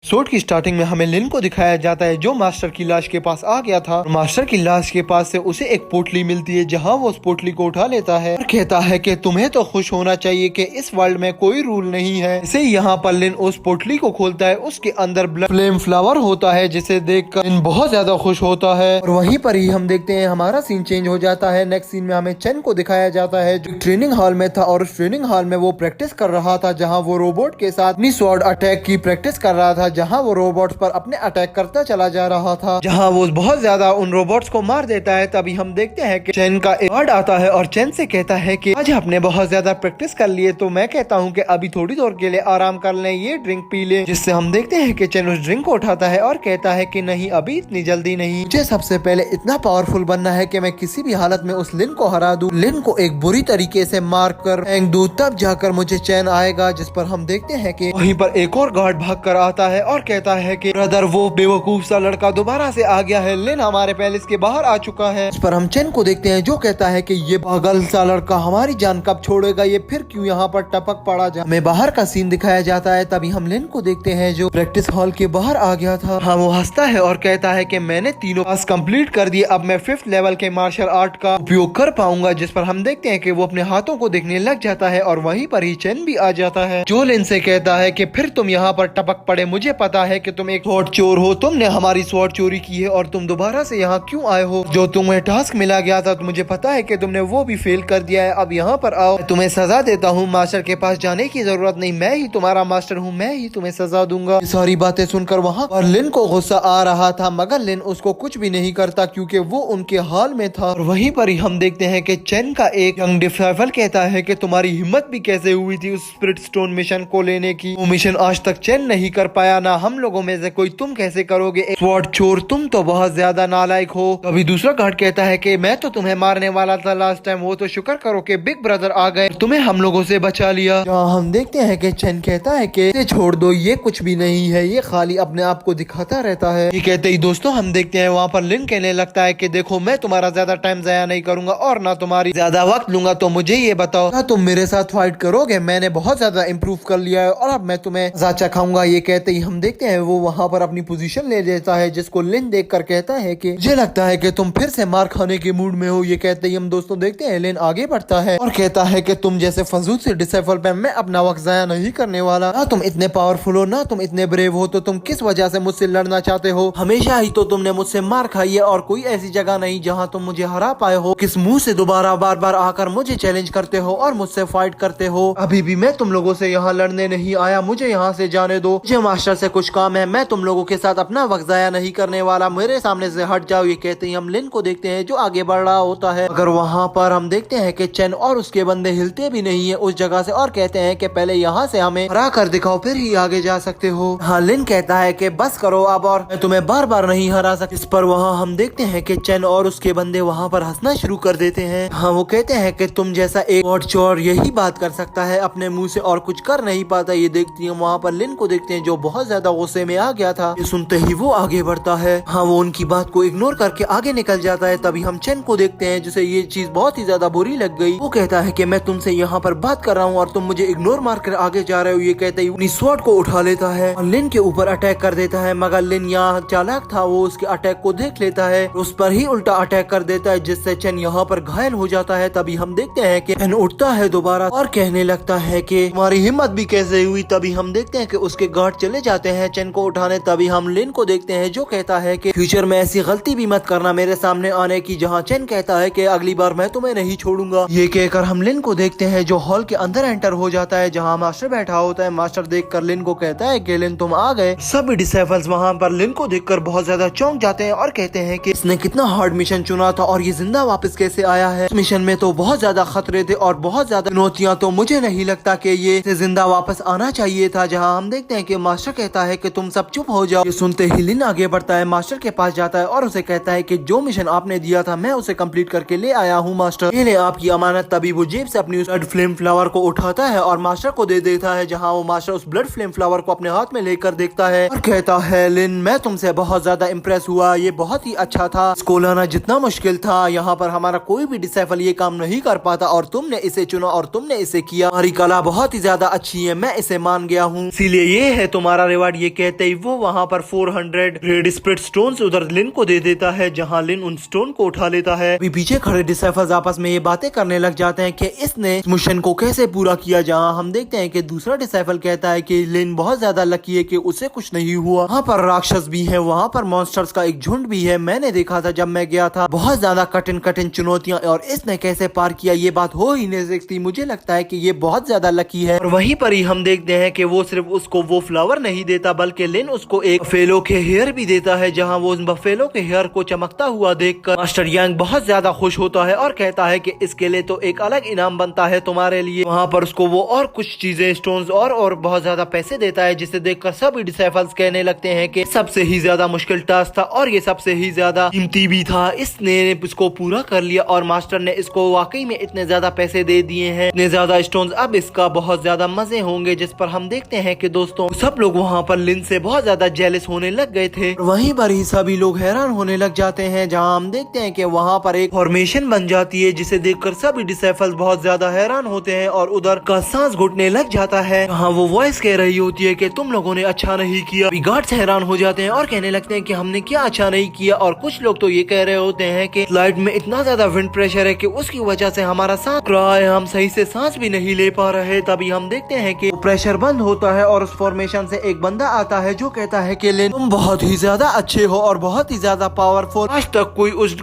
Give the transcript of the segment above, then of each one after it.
Episode की starting में हमें लिन को दिखाया जाता है जो मास्टर की लाश के पास आ गया था। मास्टर की लाश के पास से उसे एक पोटली मिलती है जहां वो उस पोटली को उठा लेता है और कहता है कि तुम्हें तो खुश होना चाहिए कि इस वर्ल्ड में कोई रूल नहीं है। इसे यहाँ पर लिन उस पोटली को खोलता है, उसके अंदर ब्लड फ्लेम फ्लावर होता है जिसे देखकर लिन बहुत ज्यादा खुश होता है। और वहीं पर ही हम देखते हैं हमारा सीन चेंज हो जाता है। नेक्स्ट सीन में हमें चेन को दिखाया जाता है जो ट्रेनिंग हॉल में था और उस ट्रेनिंग हॉल में वो प्रैक्टिस कर रहा था जहाँ वो रोबोट के साथ अपनी स्वॉर्ड अटैक की प्रैक्टिस कर रहा था, जहाँ वो रोबोट्स पर अपने अटैक करता चला जा रहा था, जहाँ वो बहुत ज्यादा उन रोबोट्स को मार देता है। तभी हम देखते हैं कि चेन का एक गार्ड आता है और चेन से कहता है कि आज आपने बहुत ज्यादा प्रैक्टिस कर ली है तो मैं कहता हूँ कि अभी थोड़ी देर के लिए आराम कर लें, ये ड्रिंक पी लें। जिससे हम देखते हैं कि चेन उस ड्रिंक को उठाता है और कहता है कि नहीं, अभी इतनी जल्दी नहीं, मुझे सबसे पहले इतना पावरफुल बनना है कि मैं किसी भी हालत में उस लिन को हरा दूं, लिन को एक बुरी तरीके से मार कर फेंक दूं, तब जाकर मुझे चैन आएगा। जिस पर हम देखते हैं कि वहीं पर एक और गार्ड भाग कर आता है और कहता है कि ब्रदर, वो बेवकूफ सा लड़का दोबारा से आ गया है, लिन हमारे पैलेस के बाहर आ चुका है। इस पर हम चेन को देखते हैं जो कहता है कि ये पागल सा लड़का हमारी जान कब छोड़ेगा, ये फिर क्यों यहाँ पर टपक पड़ा। हमें बाहर का सीन दिखाया जाता है। तभी हम लिन को देखते हैं जो प्रैक्टिस हॉल के बाहर आ गया था। हाँ, वो हंसता है और कहता है कि मैंने तीनों पास कंप्लीट कर दिए, अब मैं 5th लेवल के मार्शल आर्ट का उपयोग कर पाऊंगा। जिस पर हम देखते हैं कि वो अपने हाथों को देखने लग जाता है और वहीं पर ही चेन भी आ जाता है जो लिन से कहता है कि फिर तुम यहाँ पर टपक पड़े, मुझे पता है कि तुम एक स्वॉर्ड चोर हो, तुमने हमारी स्वॉर्ड चोरी की है और तुम दोबारा से यहाँ क्यों आए हो। जो तुम्हें टास्क मिला गया था तो मुझे पता है कि तुमने वो भी फेल कर दिया है, अब यहाँ पर आओ, तुम्हें सजा देता हूँ। मास्टर के पास जाने की जरूरत नहीं, मैं ही तुम्हारा मास्टर हूँ, मैं ही तुम्हें सजा दूंगा। सारी बातें सुनकर वहाँ पर लिन को गुस्सा आ रहा था मगर लिन उसको कुछ भी नहीं करता क्योंकि वो उनके हाल में था। और वहीं पर ही हम देखते हैं कि चेन का एक यंग डिसाइपल कहता है कि तुम्हारी हिम्मत भी कैसे हुई थी उस स्पिरिट स्टोन मिशन को लेने की, वो मिशन आज तक चेन नहीं कर पाया, ना हम लोगों में से कोई, तुम कैसे करोगे, एक स्वॉर्ड चोर, तुम तो बहुत ज्यादा नालायक हो। अभी दूसरा गार्ड कहता है कि मैं तो तुम्हें मारने वाला था लास्ट टाइम, वो तो शुक्र करो कि बिग ब्रदर आ गए, तुम्हें हम लोगों से बचा लिया। जहाँ हम देखते हैं कि चेन कहता है कि इसे छोड़ दो, ये कुछ भी नहीं है, ये खाली अपने आप को दिखाता रहता है। ये कहते ही दोस्तों हम देखते हैं वहाँ पर लिन कहने लगता है कि देखो, मैं तुम्हारा ज्यादा टाइम जाया नहीं करूंगा और ना तुम्हारी ज्यादा वक्त लूंगा, तो मुझे ये बताओ क्या तुम मेरे साथ फाइट करोगे। मैंने बहुत ज्यादा इम्प्रूव कर लिया है और अब मैं तुम्हें जाचा खाऊंगा। ये कहते ही हम देखते हैं वो वहाँ पर अपनी पोजीशन ले लेता है जिसको लिन देखकर कहता है कि मुझे लगता है कि तुम फिर से मार खाने के मूड में हो। ये कहते ही हम दोस्तों देखते हैं लिन आगे बढ़ता है और कहता है कि तुम जैसे फजूल से डिसाइपल पे मैं अपना वक्त जाया नहीं करने वाला, ना तुम इतने पावरफुल हो, ना तुम इतने ब्रेव हो, तो तुम किस वजह से मुझसे लड़ना चाहते हो। हमेशा ही तो तुमने मुझसे मार खाई है और कोई ऐसी जगह नहीं जहाँ तुम मुझे हरा पाए हो। किस मुंह से दोबारा बार बार आकर मुझे चैलेंज करते हो और मुझसे फाइट करते हो। अभी भी मैं तुम लोगों से यहाँ लड़ने नहीं आया, मुझे यहाँ से जाने दो, मुझे मास्टर से कुछ काम है, मैं तुम लोगों के साथ अपना वक्त जाया नहीं करने वाला, मेरे सामने से हट जाओ। ये कहते ही हम लिन को देखते हैं जो आगे बढ़ रहा होता है। अगर वहाँ पर हम देखते हैं कि चेन और उसके बंदे हिलते भी नहीं है उस जगह से और कहते हैं कि पहले यहाँ से हमें हरा कर दिखाओ फिर ही आगे जा सकते हो। हाँ, लिन कहता है कि बस करो अब और मैं तुम्हें बार बार नहीं हरा सकता। इस पर वहाँ हम देखते हैं कि चेन और उसके बंदे वहाँ पर हंसना शुरू कर देते हैं। हाँ, वो कहते हैं कि तुम जैसा एक और चोर यही बात कर सकता है अपने मुंह से और कुछ कर नहीं पाता। ये देखती है वहाँ पर लिन को देखते हैं जो बहुत ज्यादा गुस्से में आ गया था। ये सुनते ही वो आगे बढ़ता है। हाँ, वो उनकी बात को इग्नोर करके आगे निकल जाता है। तभी हम चेन को देखते हैं जिसे ये चीज बहुत ही ज्यादा बुरी लग गई। वो कहता है कि मैं तुमसे यहाँ पर बात कर रहा हूँ और तुम मुझे इग्नोर मार कर आगे जा रहे हो। ये कहते ही अपनी स्वॉर्ड को उठा लेता है और लिन के ऊपर अटैक कर देता है मगर लिन यहाँ चालाक था, वो उसके अटैक को देख लेता है, उस पर ही उल्टा अटैक कर देता है जिससे चेन यहाँ पर घायल हो जाता है। तभी हम देखते हैं कि चेन उठता है दोबारा और कहने लगता है कि तुम्हारी हिम्मत भी कैसे हुई। तभी हम देखते हैं कि उसके गार्ड चले जाते हैं चेन को उठाने। तभी हम लिन को देखते हैं जो कहता है कि फ्यूचर में ऐसी गलती भी मत करना मेरे सामने आने की। जहाँ चेन कहता है कि अगली बार मैं तुम्हें नहीं छोड़ूंगा। ये कहकर हम लिन को देखते हैं जो हॉल के अंदर एंटर हो जाता है जहाँ मास्टर बैठा होता है। मास्टर देखकर लिन को कहता है कि लिन तुम आ गए। सभी डिसाइपल्स वहाँ पर लिन को देखकर बहुत ज्यादा चौंक जाते हैं और कहते हैं कि इसने कितना हार्ड मिशन चुना था और ये जिंदा वापस कैसे आया है। इस मिशन में तो बहुत ज्यादा खतरे थे और बहुत ज्यादा चुनौतियाँ, तो मुझे नहीं लगता कि ये जिंदा वापस आना चाहिए था। जहाँ हम देखते हैं कि मास्टर कहता है कि तुम सब चुप हो जाओ। ये सुनते ही लिन आगे बढ़ता है, मास्टर के पास जाता है और उसे कहता है कि जो मिशन आपने दिया था मैं उसे कंप्लीट करके ले आया हूँ मास्टर, ये ले आपकी अमानत। तभी वो जेब से अपनी उस ब्लड फ्लेम फ्लावर को उठाता है और मास्टर को दे देता है। जहाँ वो मास्टर उस ब्लड फ्लेम फ्लावर को अपने हाथ में लेकर देखता है और कहता है लिन मैं तुमसे बहुत ज्यादा इम्प्रेस हुआ, ये बहुत ही अच्छा था, इसको लाना जितना मुश्किल था यहाँ पर हमारा कोई भी डिसाइपल ये काम नहीं कर पाता और तुमने इसे चुना और तुमने इसे किया। हमारी कला बहुत ही ज्यादा अच्छी है, मैं इसे मान गया हूँ, इसीलिए ये है तुम्हारा रिवार्ड ये कहते ही वो वहाँ पर 400 रेड स्प्रिट स्टोन्स उधर लिन को दे देता है, जहाँ लिन उन स्टोन को उठा लेता है। अभी पीछे खड़े डिसाइफल्स आपस में ये बातें करने लग जाते हैं कि इसने मिशन को कैसे पूरा किया, जहाँ हम देखते हैं कि दूसरा डिसाइफल कहता है कि लिन बहुत ज्यादा लकी है कि उसे कुछ नहीं हुआ। वहाँ पर राक्षस भी है, वहाँ पर मॉन्स्टर्स का एक झुंड भी है। मैंने देखा था जब मैं गया था, बहुत ज्यादा कठिन कठिन चुनौतियाँ, और इसने कैसे पार किया ये बात हो ही नहीं सकती। मुझे लगता है कि ये बहुत ज्यादा लकी है। और वहीं पर ही हम देखते हैं कि वो सिर्फ उसको वो फ्लावर नहीं देता, बल्कि लिन उसको एक बफेलो के हेयर भी देता है, जहाँ वो उस बफेलो के हेयर को चमकता हुआ देखकर मास्टर यांग बहुत ज्यादा खुश होता है और कहता है कि इसके लिए तो एक अलग इनाम बनता है तुम्हारे लिए। वहाँ पर उसको वो और कुछ चीजें स्टोन्स और बहुत ज्यादा पैसे देता है, जिसे देखकर सभी डिसाइफल्स कहने लगते हैं कि सबसे ही ज्यादा मुश्किल टास्क था और ये सबसे ही ज्यादा कीमती भी था। इसने इसको पूरा कर लिया और मास्टर ने इसको वाकई में इतने ज्यादा पैसे दे दिए हैं, इतने ज्यादा स्टोन्स, अब इसका बहुत ज्यादा मजे होंगे। जिस पर हम देखते हैं कि दोस्तों सब लोग वहाँ पर लिन से बहुत ज्यादा जेलस होने लग गए थे। वहीं पर ही सभी लोग हैरान होने लग जाते हैं, जहाँ हम देखते हैं कि वहाँ पर एक फॉर्मेशन बन जाती है, जिसे देखकर सभी डिसाइफल्स बहुत ज्यादा हैरान होते हैं और उधर का सांस घुटने लग जाता है। हाँ, वो वॉइस कह रही होती है कि तुम लोगों ने अच्छा नहीं किया। गार्ड्स हैरान हो जाते हैं और कहने लगते हैं कि हमने क्या अच्छा नहीं किया, और कुछ लोग तो ये कह रहे होते हैं कि फ्लाइट में इतना ज्यादा विंड प्रेशर है कि उसकी वजह से हमारा सांस रहा है, हम सही से सांस भी नहीं ले पा रहे। तभी हम देखते हैं कि प्रेशर बंद होता है और उस फॉर्मेशन से एक बंदा आता है जो कहता है कि लिन तुम बहुत ही ज्यादा अच्छे हो और बहुत ही ज्यादा पावरफुल। आज तक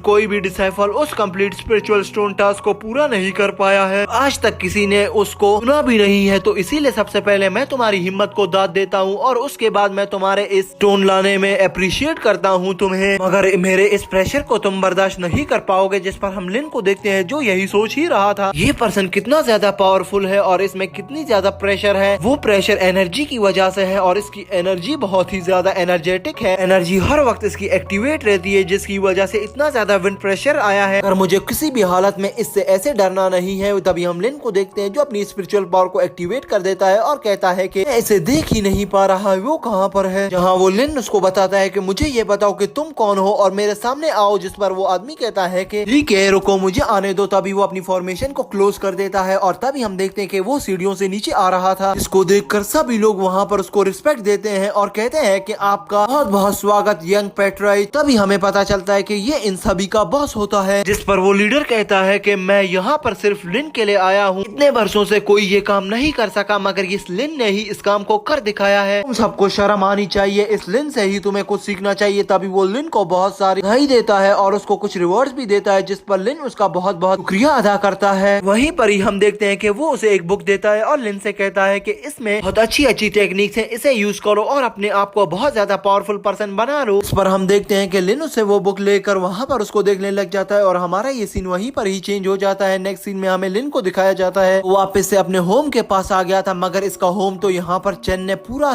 कोई भी डिसाइफल उस कंप्लीट स्पिरिचुअल स्टोन टास्क को पूरा नहीं कर पाया है, आज तक किसी ने उसको सुना भी नहीं है। तो इसीलिए सबसे पहले मैं तुम्हारी हिम्मत को दाद देता हूँ और उसके बाद मैं तुम्हारे इस स्टोन लाने में अप्रिशिएट करता हूँ तुम्हें, मगर मेरे इस प्रेशर को तुम बर्दाश्त नहीं कर पाओगे। जिस पर हम लिन को देखते हैं जो यही सोच ही रहा था, ये पर्सन कितना ज्यादा पावरफुल है और इसमें कितनी ज्यादा प्रेशर है। वो प्रेशर एनर्जी की वजह से है और इसकी एनर्जी बहुत ही ज्यादा एनर्जेटिक है, एनर्जी हर वक्त इसकी एक्टिवेट रहती है, जिसकी वजह से इतना ज्यादा विंड प्रेशर आया है। और मुझे किसी भी हालत में इससे ऐसे डरना नहीं है। तभी हम लिन को देखते हैं जो अपनी स्पिरिचुअल पावर को एक्टिवेट कर देता है और कहता है कि मैं इसे देख ही नहीं पा रहा, वो कहाँ पर है। जहाँ वो लिन उसको बताता है कि मुझे ये बताओ कि तुम कौन हो और मेरे सामने आओ। जिस पर वो आदमी कहता है कि ठीक है, रुको मुझे आने दो। तभी वो अपनी फॉर्मेशन को क्लोज कर देता है और तभी हम देखते हैं कि वो सीढ़ियों से नीचे आ रहा था, जिसको देखकर सभी लोग वहाँ पर उसको रिस्पेक्ट देते हैं और कहते हैं कि आपका बहुत बहुत स्वागत यंग पेट्राइट। तभी हमें पता चलता है कि ये इन सभी का बॉस होता है। जिस पर वो लीडर कहता है कि मैं यहाँ पर सिर्फ लिन के लिए आया हूँ, इतने वर्षों से कोई ये काम नहीं कर सका, मगर इस लिन ने ही इस काम को कर दिखाया है। तुम सबको शर्म आनी चाहिए, इस लिन से ही तुम्हें कुछ सीखना चाहिए। तभी वो लिन को बहुत सारी बधाई देता है और उसको कुछ रिवॉर्ड्स भी देता है, जिस पर लिन उसका बहुत बहुत शुक्रिया अदा करता है। वहीं पर ही हम देखते हैं कि वो उसे एक बुक देता है और लिन से कहता है कि इसमें बहुत अच्छी अच्छी टेक्निक्स हैं, इसे यूज करो और अपने आप को बहुत ज्यादा पावरफुल पर्सन बना लो। इस पर हम देखते हैं कि लिन उसे वो बुक लेकर वहाँ पर उसको देखने लग जाता है और हमारा ये सीन वहीं पर ही चेंज हो जाता है। नेक्स्ट सीन में हमें लिन को दिखाया जाता है वो वापस से अपने होम के पास आ गया था, मगर इसका होम तो यहाँ पर चेन ने पूरा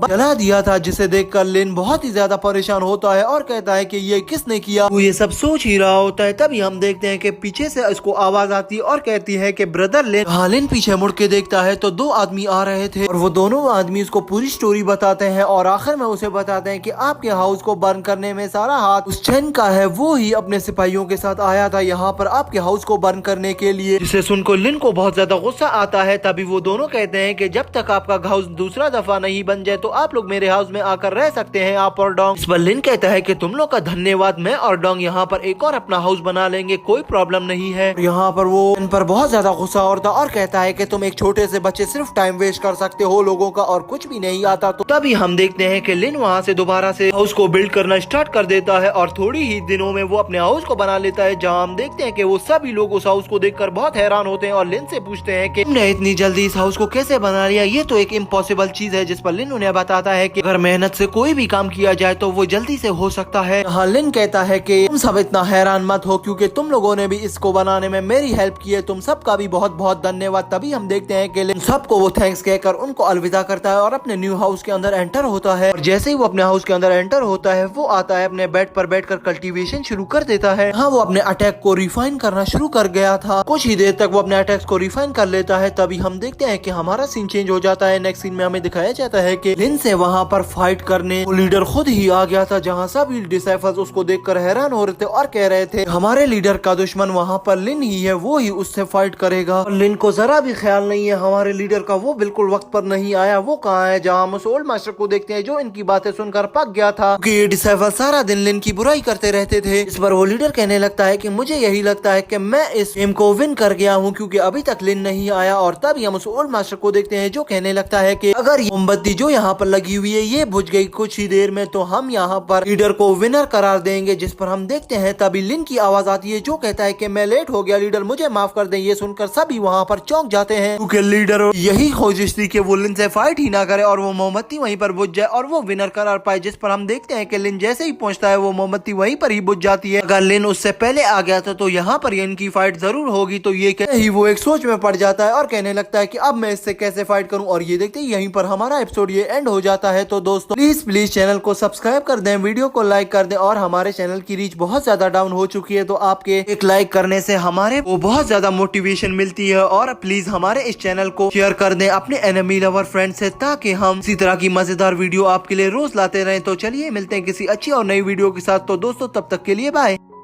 जला दिया था, जिसे देखकर लिन बहुत ही ज्यादा परेशान होता है और कहता है कि ये किसने किया। वो ये सब सोच ही रहा होता है। तभी हम देखते हैं कि पीछे से इसको आवाज आती है और कहती है कि ब्रदर लिन। हाँ, लिन पीछे मुड़ के देखता है तो दो आदमी आ रहे थे और वो दोनों आदमी उसको पूरी स्टोरी बताते हैं और आखिर में उसे बताते हैं कि आपके हाउस को बर्न करने में सारा हाथ उस चेन का है, वो ही अपने सिपाहियों के साथ आया था यहाँ पर आपके हाउस को बर्न करने के लिए। जिसे सुनकर लिन को बहुत ज्यादा गुस्सा आता है। तभी वो दोनों कहते हैं कि जब तक आपका हाउस दूसरा दफा नहीं बन जाए तो आप लोग मेरे हाउस में आकर रह सकते हैं, आप और डोंग। इस पर लिन कहता है कि तुम लोग का धन्यवाद, मैं और डोंग यहाँ पर एक और अपना हाउस बना लेंगे, कोई प्रॉब्लम नहीं है। यहाँ पर वो इन पर बहुत ज्यादा गुस्सा होता और कहता है कि तुम एक छोटे से बच्चे सिर्फ टाइम वेस्ट कर सकते हो लोगों का और कुछ भी नहीं आता। तो तभी हम देखते हैं कि लिन वहाँ से दोबारा से हाउस को बिल्ड करना स्टार्ट कर देता है और थोड़ी ही दिनों में वो अपने हाउस को बना लेता है, जहाँ हम देखते हैं कि वो सभी लोग उस हाउस को देखकर बहुत हैरान होते हैं और लिन से पूछते हैं कि तुमने इतनी जल्दी इस हाउस को कैसे बना लिया, ये तो एक इम्पॉसिबल चीज है। जिस पर लिन उन्हें बताता है कि अगर मेहनत से कोई भी काम किया जाए तो वो जल्दी से हो सकता है। हाँ, लिन कहता है कि तुम सब इतना हैरान मत हो क्योंकि तुम लोगों ने भी इसको बनाने में मेरी हेल्प की है, तुम सबका भी बहुत बहुत धन्यवाद। तभी हम देखते हैं कि लिन सबको वो थैंक्स कहकर उनको अलविदा करता है और अपने न्यू हाउस के अंदर एंटर होता है। और जैसे ही वो अपने हाउस के अंदर एंटर होता है वो आता है अपने बेड पर बैठकर कल्टीवेशन शुरू कर देता है। हाँ, वो अपने अटैक को रिफाइन करना शुरू कर गया था। कुछ ही देर तक वो अपने अटैक्स को रिफाइन कर लेता है। तभी हम देखते हैं कि हमारा सीन चेंज हो जाता है। नेक्स्ट सीन में हमें दिखाया जाता है कि लिन से वहाँ पर फाइट करने वो लीडर खुद ही आ गया था, जहाँ सभी डिसाइफल्स उसको देखकर हैरान हो रहे थे और कह रहे थे हमारे लीडर का दुश्मन वहाँ पर लिन ही है, वो ही उससे फाइट करेगा। और लिन को जरा भी ख्याल नहीं है हमारे लीडर का, वो बिल्कुल वक्त पर नहीं आया, वो कहाँ है। जहाँ हम उस ओल्ड मास्टर को देखते हैं जो इनकी बातें सुनकर पक गया था, क्योंकि ये डिसाइपल सारा दिन लिन की बुराई करते रहते थे। इस पर वो लीडर कहने लगता है कि मुझे यही लगता है कि मैं इस गेम को विन कर गया हूँ, क्योंकि अभी तक लिन नहीं आया। और तभी हम उस ओल्ड मास्टर को देखते हैं जो कहने लगता है कि अगर ये मोमबत्ती जो यहाँ पर लगी हुई है ये बुझ गई कुछ ही देर में, तो हम यहाँ पर लीडर को विनर करार देंगे। जिस पर हम देखते हैं तभी लिन की आवाज आती है जो कहता है कि मैं लेट हो गया लीडर, मुझे माफ कर दें। ये सुनकर सभी वहाँ पर चौंक जाते हैं, क्योंकि लीडर यही कोशिश थी कि वो लिन से फाइट ही ना करे और वो मोमबत्ती वहीं पर बुझ जाए और वो विनर करार पाए। जिस पर हम देखते हैं कि लिन जैसे ही पहुंचता है वो मोमबत्ती वहीं पर ही बुझ जाती है। अगर लिन उससे पहले आ गया था तो यहाँ पर इनकी फाइट जरूर होगी। तो ये कहते ही वो एक सोच में पड़ जाता है और कहने लगता है कि अब मैं इससे कैसे फाइट करूं। और ये देखते ही यहीं पर हमारा एपिसोड ये एंड हो जाता है। तो दोस्तों प्लीज चैनल को सब्सक्राइब कर दें, वीडियो को लाइक कर दें। और हमारे चैनल की रीच बहुत ज्यादा डाउन हो चुकी है, तो आपके एक लाइक करने से हमारे को बहुत ज्यादा मोटिवेशन मिलती है। और प्लीज हमारे इस चैनल को शेयर कर दें अपने एनिमी लवर फ्रेंड से, ताकि हम इसी तरह की मजेदार वीडियो आपके लिए रोज लाते रहें। तो चलिए मिलते हैं किसी अच्छी और नई वीडियो के साथ। तो दोस्तों तब तक के लिए बाय।